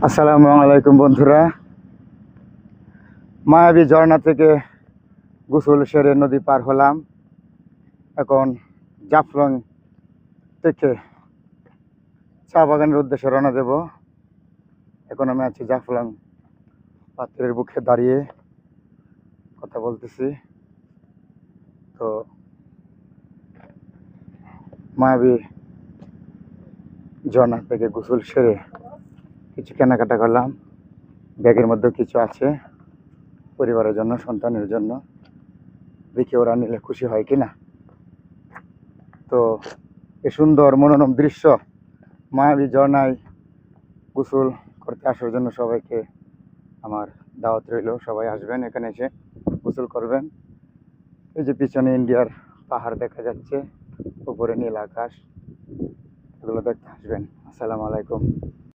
আসসালামু আলাইকুম বন্ধুরা। মায়াবী ঝর্ণা থেকে গোসল সেরে নদী পার হলাম। এখন জাফলং থেকে চা বাগানের উদ্দেশ্যে রওনা দেব। এখন আমি আছি জাফলং পাত্রের বুকে দাঁড়িয়ে কথা বলতেছি। তো মায়াবী ঝর্ণা থেকে গোসল সেরে কিছু কেনাকাটা করলাম। ব্যাগের মধ্যে কিছু আছে পরিবারের জন্য, সন্তানের জন্য। দেখি ওরা নিলে খুশি হয় কিনা। তো এ সুন্দর মনোরম দৃশ্য মায়াবী ঝর্ণায় গোসল করতে আসার জন্য সবাইকে আমার দাওয়াত রইল। সবাই আসবেন, এখানে এসে গোসল করবেন। এই যে পিছনে ইন্ডিয়ার পাহাড় দেখা যাচ্ছে, উপরে নীল আকাশ, এগুলো দেখতে আসবেন। আসসালামু আলাইকুম।